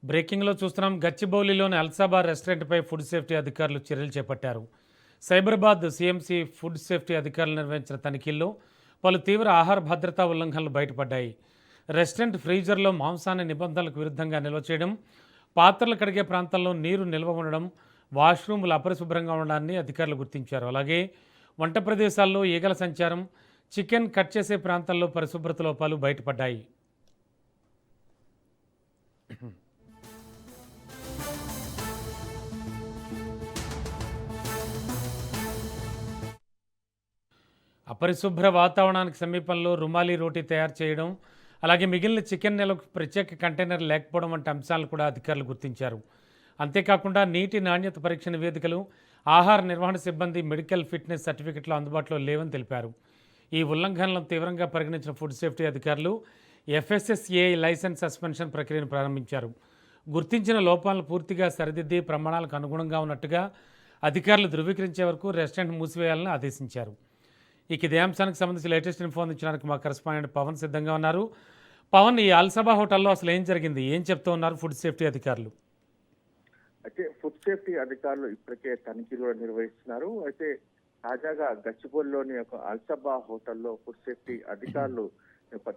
బ్రేకింగ్లో చూస్తున్నాం. గచ్చిబౌలిలోని అల్సాబార్ రెస్టారెంట్పై food safety అధికారులు చర్యలు చేపట్టారు. సైబరాబాద్ సీఎంసీ ఫుడ్ సేఫ్టీ అధికారులు నిర్వహించిన తనిఖీల్లో పలు తీవ్ర ఆహార భద్రతా ఉల్లంఘనలు బయటపడ్డాయి. రెస్టారెంట్ ఫ్రీజర్లో మాంసాన్ని నిబంధనలకు విరుద్ధంగా నిల్వ చేయడం, పాత్రలు కడిగే ప్రాంతాల్లో నీరు నిల్వ ఉండడం, వాష్రూములు అపరిశుభ్రంగా ఉండడాన్ని అధికారులు గుర్తించారు. అలాగే వంట ప్రదేశాల్లో ఈగల సంచారం, చికెన్ కట్ చేసే ప్రాంతాల్లో పరిశుభ్రత లోపాలు బయటపడ్డాయి. అపరిశుభ్ర వాతావరణానికి సమీపంలో రుమాలి రోటీ తయారు చేయడం, అలాగే మిగిలిన చికెన్ నిల్వకు ప్రత్యేక కంటైనర్ లేకపోవడం వంటి అంశాలను కూడా అధికారులు గుర్తించారు. అంతేకాకుండా నీటి నాణ్యత పరీక్ష నివేదికలు, ఆహార నిర్వహణ సిబ్బంది మెడికల్ ఫిట్నెస్ సర్టిఫికెట్లు అందుబాటులో లేవని తెలిపారు. ఈ ఉల్లంఘనలను తీవ్రంగా పరిగణించిన ఫుడ్ సేఫ్టీ అధికారులు ఎఫ్ఎస్ఎస్ఏ లైసెన్స్ సస్పెన్షన్ ప్రక్రియను ప్రారంభించారు. గుర్తించిన లోపాలను పూర్తిగా సరిదిద్ది ప్రమాణాలకు అనుగుణంగా ఉన్నట్టుగా అధికారులు ధృవీకరించే వరకు రెస్టారెంట్ మూసివేయాలని ఆదేశించారు. ఇదే అంశానికి సంబంధించి లేటెస్ట్ ఇన్ఫో అందించడానికి మా కరెస్పాండెంట్ పవన్ సిద్ధంగా ఉన్నారు. పవన్, ఈ అల్సబా హోటల్లో అసలు ఏం జరిగింది, ఏం చెప్తూ ఉన్నారు ఫుడ్ సేఫ్టీ అధికారులు? అయితే ఫుడ్ సేఫ్టీ అధికారులు ఇప్పటికే తనిఖీలు కూడా నిర్వహిస్తున్నారు. అయితే తాజాగా గచ్చిబౌలిలోని ఒక అల్సబా హోటల్లో ఫుడ్ సేఫ్టీ అధికారులు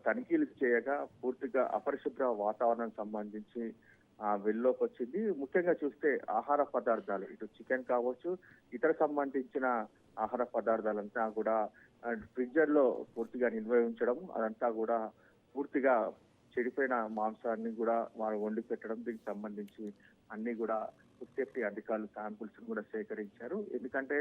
తనిఖీలు చేయగా పూర్తిగా అపరిశుభ్ర వాతావరణం సంబంధించి వెల్లోకి వచ్చింది. ముఖ్యంగా చూస్తే ఆహార పదార్థాలు, ఇటు చికెన్ కావచ్చు, ఇతర సంబంధించిన ఆహార పదార్థాలంతా కూడా ఫ్రిడ్జర్ లో పూర్తిగా నిల్వ ఉంచడం, అదంతా కూడా పూర్తిగా చెడిపోయిన మాంసాన్ని కూడా వారు వండి పెట్టడం, దీనికి సంబంధించి అన్ని కూడా ఫుడ్ సేఫ్టీ అధికారులు శాంపుల్స్ కూడా సేకరించారు. ఎందుకంటే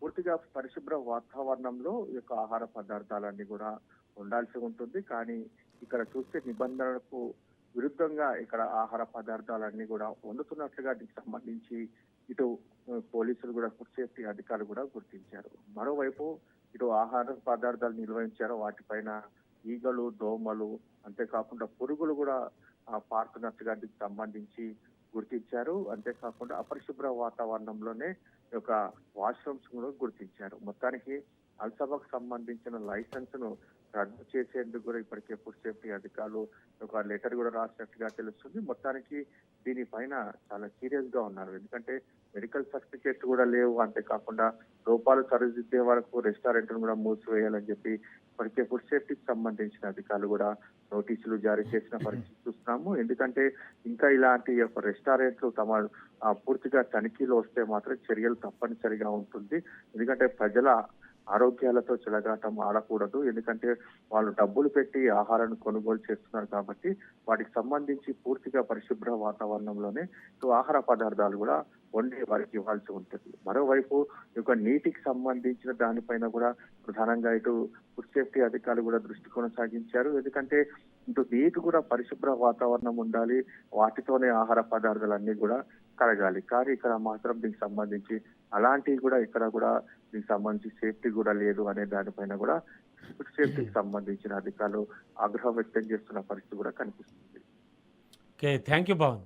పూర్తిగా పరిశుభ్ర వాతావరణంలో ఈ యొక్క ఆహార పదార్థాలన్నీ కూడా ఉండాల్సి ఉంటుంది. కానీ ఇక్కడ చూస్తే నిబంధనలకు విరుద్ధంగా ఇక్కడ ఆహార పదార్థాలన్నీ కూడా వండుతున్నట్లుగా దీనికి సంబంధించి ఇటు పోలీసులు కూడా ఫుడ్ సేఫ్టీ అధికారులు కూడా గుర్తించారు. మరోవైపు ఇటు ఆహార పదార్థాలు నిర్వహించారో వాటిపైన ఈగలు, దోమలు, అంతేకాకుండా పురుగులు కూడా పారుతున్నట్టుగా దీనికి సంబంధించి గుర్తించారు. అంతేకాకుండా అపరిశుభ్ర వాతావరణంలోనే ఈ యొక్క వాష్రూమ్స్ కూడా గుర్తించారు. మొత్తానికి అల్సబాకు సంబంధించిన లైసెన్స్ ను రద్దు చేసేందుకు కూడా ఇప్పటికే ఫుడ్ సేఫ్టీ అధికారులు ఒక లెటర్ కూడా రాసినట్టుగా తెలుస్తుంది. మొత్తానికి దీనిపైన చాలా సీరియస్ గా ఉన్నారు. ఎందుకంటే మెడికల్ సర్టిఫికేట్స్ కూడా లేవు, అంతేకాకుండా లోపాలు సరిదిద్దే వరకు రెస్టారెంట్ కూడా మూసివేయాలని చెప్పి ఇప్పటికే ఫుడ్ సేఫ్టీకి సంబంధించిన అధికారులు కూడా నోటీసులు జారీ చేసిన పరిస్థితి చూస్తున్నాము. ఎందుకంటే ఇంకా ఇలాంటి యొక్క రెస్టారెంట్లు తమ పూర్తిగా తనిఖీలు వస్తే మాత్రం చర్యలు తప్పనిసరిగా ఉంటుంది. ఎందుకంటే ప్రజల ఆరోగ్యాలతో చెలగాటం ఆడకూడదు. ఎందుకంటే వాళ్ళు డబ్బులు పెట్టి ఆహారాన్ని కొనుగోలు చేస్తున్నారు కాబట్టి వాటికి సంబంధించి పూర్తిగా పరిశుభ్ర వాతావరణంలోనే ఆహార పదార్థాలు కూడా వండి వారికి ఇవ్వాల్సి ఉంటుంది. మరోవైపు ఈ యొక్క నీటికి సంబంధించిన దానిపైన కూడా ప్రధానంగా ఇటు ఫుడ్ సేఫ్టీ అధికారులు కూడా దృష్టి కొనసాగించారు. ఎందుకంటే ఇటు నీటి కూడా పరిశుభ్ర వాతావరణం ఉండాలి, వాటితోనే ఆహార పదార్థాలన్నీ కూడా కడగాలి. కానీ ఇక్కడ మాత్రం దీనికి సంబంధించి అలాంటివి కూడా ఇక్కడ కూడా దీనికి సంబంధించి సేఫ్టీ కూడా లేదు అనే దానిపైన కూడా ఫుడ్ సేఫ్టీకి సంబంధించిన అధికారులు ఆగ్రహం వ్యక్తం చేస్తున్న పరిస్థితి కూడా కనిపిస్తుంది. Thank you Pawan.